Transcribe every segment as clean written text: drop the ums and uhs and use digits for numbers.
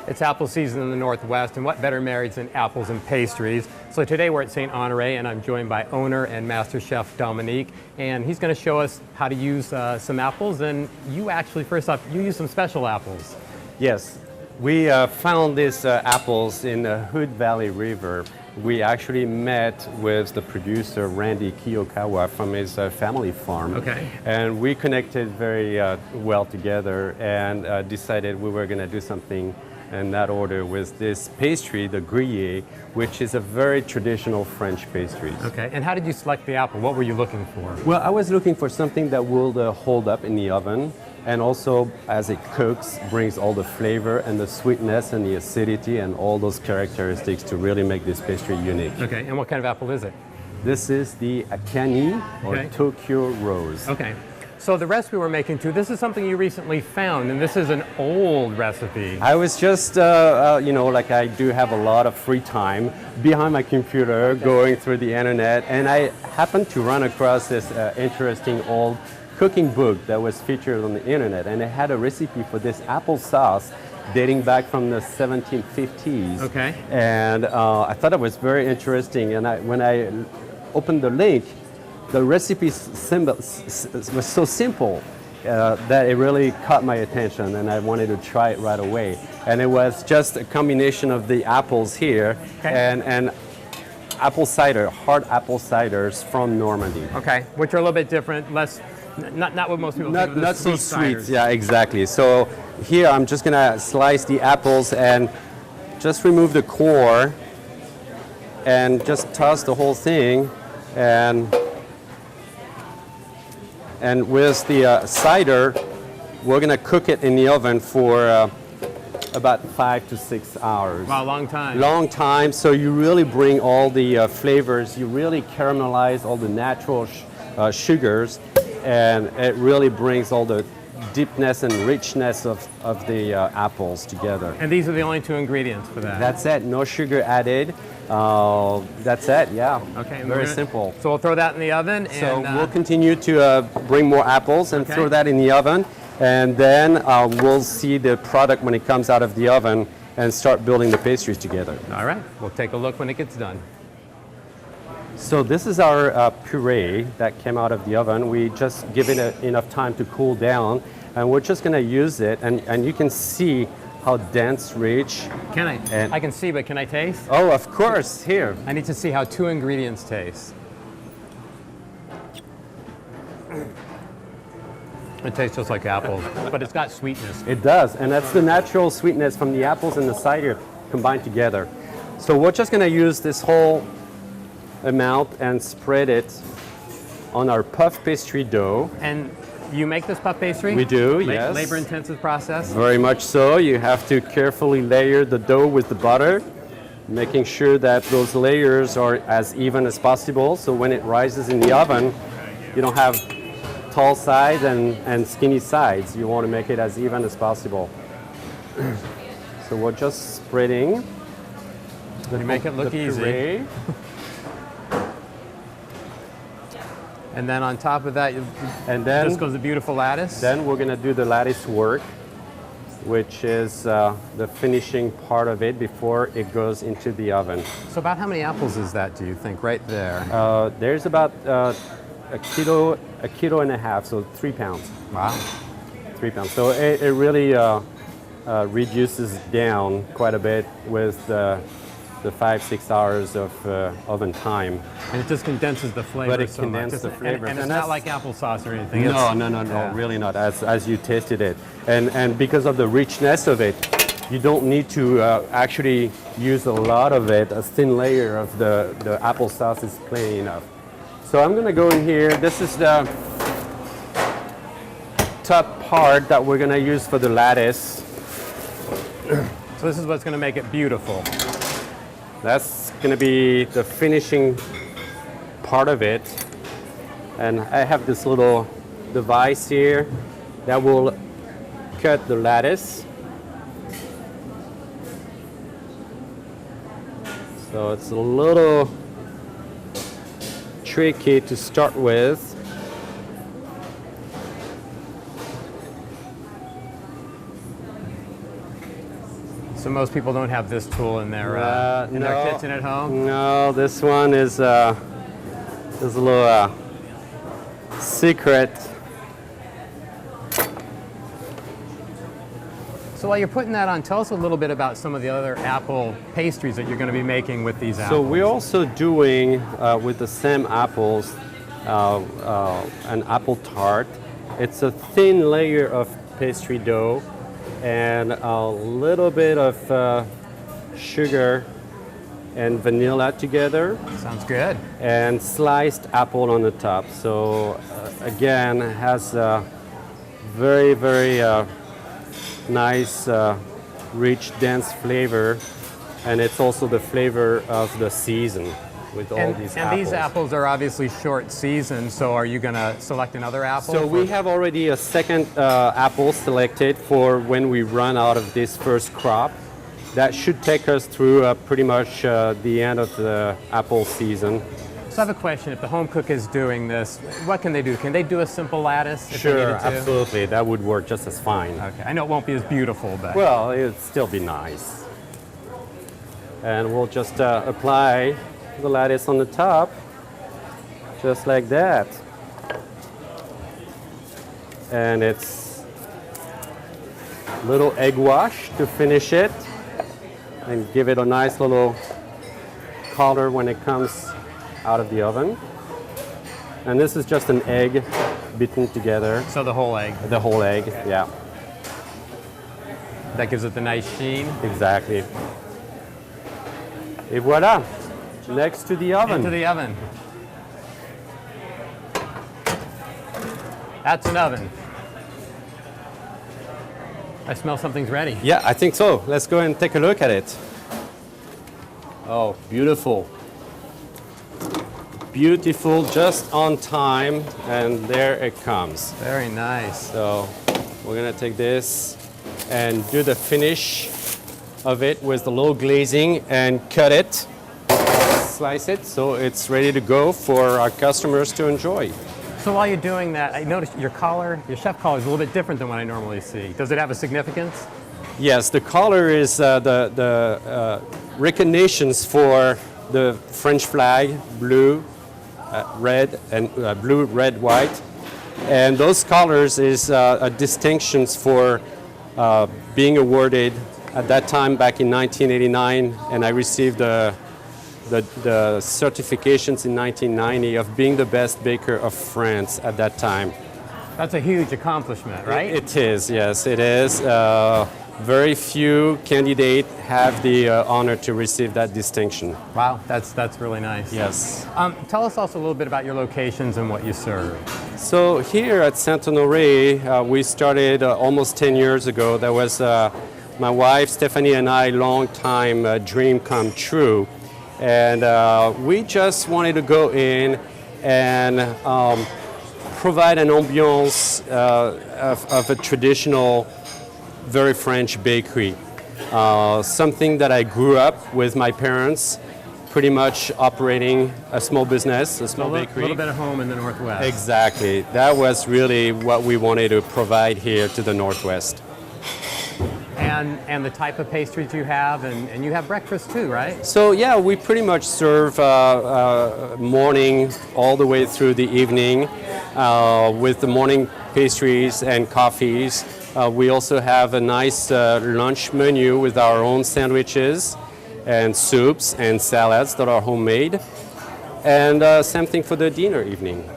It's apple season in the Northwest, and what better marriage than apples and pastries? So today we're at St. Honoré, and I'm joined by owner and master chef Dominique, and he's going to show us how to use some apples. And you actually, first off, you use some special apples. Yes, we found these apples in the Hood Valley River. We actually met with the producer, Randy Kiyokawa, from his family farm. Okay. And we connected very well together and decided we were going to do something in that order with this pastry, the Grillé, which is a very traditional French pastry. Okay, and how did you select the apple? What were you looking for? Well, I was looking for something that will hold up in the oven, and also as it cooks, brings all the flavor and the sweetness and the acidity and all those characteristics to really make this pastry unique. Okay, and what kind of apple is it? This is the Akane or Tokyo Rose. Okay. So the recipe we're making too, this is something you recently found, and this is an old recipe. I was just, like I do have a lot of free time behind my computer going through the internet, and I happened to run across this interesting old cooking book that was featured on the internet, and it had a recipe for this apple sauce dating back from the 1750s. Okay. And I thought it was very interesting, and when I opened the link, the recipe was so simple that it really caught my attention, and I wanted to try it right away. And it was just a combination of the apples here and apple cider, hard apple ciders from Normandy. Okay, which are a little bit different, less, not what most people think of as not so sweet. ciders. Yeah, exactly. So here I'm just gonna slice the apples and just remove the core and just toss the whole thing, and with the cider, we're going to cook it in the oven for about 5 to 6 hours. Wow, long time. Long time, so you really bring all the flavors, you really caramelize all the natural sugars, and it really brings all the deepness and richness of the apples together. And these are the only two ingredients for that? That's it, no sugar added. That's it, yeah. Okay. Very simple. So we'll throw that in the oven. So we'll continue to bring more apples and throw that in the oven. And then we'll see the product when it comes out of the oven and start building the pastries together. All right. We'll take a look when it gets done. So this is our puree that came out of the oven. We just give it enough time to cool down, and we're just going to use it. And you can see how dense, rich. Can I? I can see, but can I taste? Oh, of course. Here. I need to see how two ingredients taste. It tastes just like apples, but it's got sweetness. It does, and that's the natural sweetness from the apples and the cider combined together. So we're just going to use this whole amount and spread it on our puff pastry dough. And you make this puff pastry? We do, yes. Labor-intensive process? Very much so. You have to carefully layer the dough with the butter, making sure that those layers are as even as possible, so when it rises in the oven, you don't have tall sides and skinny sides. You want to make it as even as possible. So we're just spreading You make it look easy. And then on top of that, just goes the beautiful lattice. Then we're going to do the lattice work, which is the finishing part of it before it goes into the oven. So about how many apples is that, do you think, right there? There's about a kilo and a half, so 3 pounds. Wow. 3 pounds. So it really reduces down quite a bit with the 5-6 hours of oven time. And it just condenses the flavor. But it condenses the flavor. And it's not like applesauce or anything. No, really not, as you tasted it. And because of the richness of it, you don't need to actually use a lot of it. A thin layer of the applesauce is plenty enough. So I'm going to go in here. This is the top part that we're going to use for the lattice. So this is what's going to make it beautiful. That's going to be the finishing part of it. And I have this little device here that will cut the lattice. So it's a little tricky to start with. So So most people don't have this tool in their kitchen at home? No, this one is a little secret. So while you're putting that on, tell us a little bit about some of the other apple pastries that you're going to be making with these apples. So we're also doing, with the same apples, an apple tart. It's a thin layer of pastry dough and a little bit of sugar and vanilla together. Sounds good. And sliced apple on the top. So again, it has a very, very nice, rich, dense flavor, and it's also the flavor of the season with all these apples. And these apples are obviously short season, so are you going to select another apple? So we have already a second apple selected for when we run out of this first crop. That should take us through pretty much the end of the apple season. So I have a question. If the home cook is doing this, what can they do? Can they do a simple lattice if they Sure, needed to? absolutely. That would work just as fine. Okay. I know it won't be as beautiful, but... Well, it would still be nice. And we'll just apply the lattice on the top, just like that. And it's little egg wash to finish it and give it a nice little color when it comes out of the oven. And this is just an egg beaten together. So the whole egg. The whole egg, Okay. yeah. That gives it the nice sheen. Exactly. Et voila, next to the oven. Into the oven. That's an oven. I smell something's ready. Yeah, I think so. Let's go and take a look at it. Oh, beautiful. Beautiful, just on time, and there it comes. Very nice. So we're gonna take this and do the finish of it with the low glazing and cut it, slice it, so it's ready to go for our customers to enjoy. So while you're doing that, I noticed your collar, your chef collar is a little bit different than what I normally see. Does it have a significance? Yes, the color is the recognitions for the French flag, blue, red, and blue, red, white. And those colors is a distinctions for being awarded at that time back in 1989, and I received the certifications in 1990 of being the best baker of France at that time. That's a huge accomplishment, right? It is, yes, it is. Very few candidates have the honor to receive that distinction. Wow, that's really nice. Yes. Tell us also a little bit about your locations and what you serve. So here at Saint-Honoré, we started almost 10 years ago. That was my wife, Stephanie, and I, long time dream come true. And we just wanted to go in and provide an ambiance of a traditional, very French bakery. Something that I grew up with my parents, pretty much operating a small business, a small bakery. A little bit of home in the Northwest. Exactly. That was really what we wanted to provide here to the Northwest. And the type of pastries you have, and you have breakfast too, right? So yeah, we pretty much serve morning all the way through the evening with the morning pastries and coffees. We also have a nice lunch menu with our own sandwiches and soups and salads that are homemade. And same thing for the dinner evening.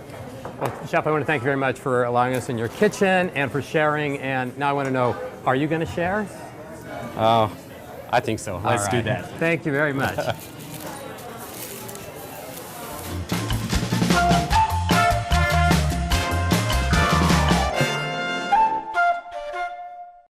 Well, Chef, I want to thank you very much for allowing us in your kitchen and for sharing. And now I want to know, are you going to share? I think so. Let's do that. Thank you very much.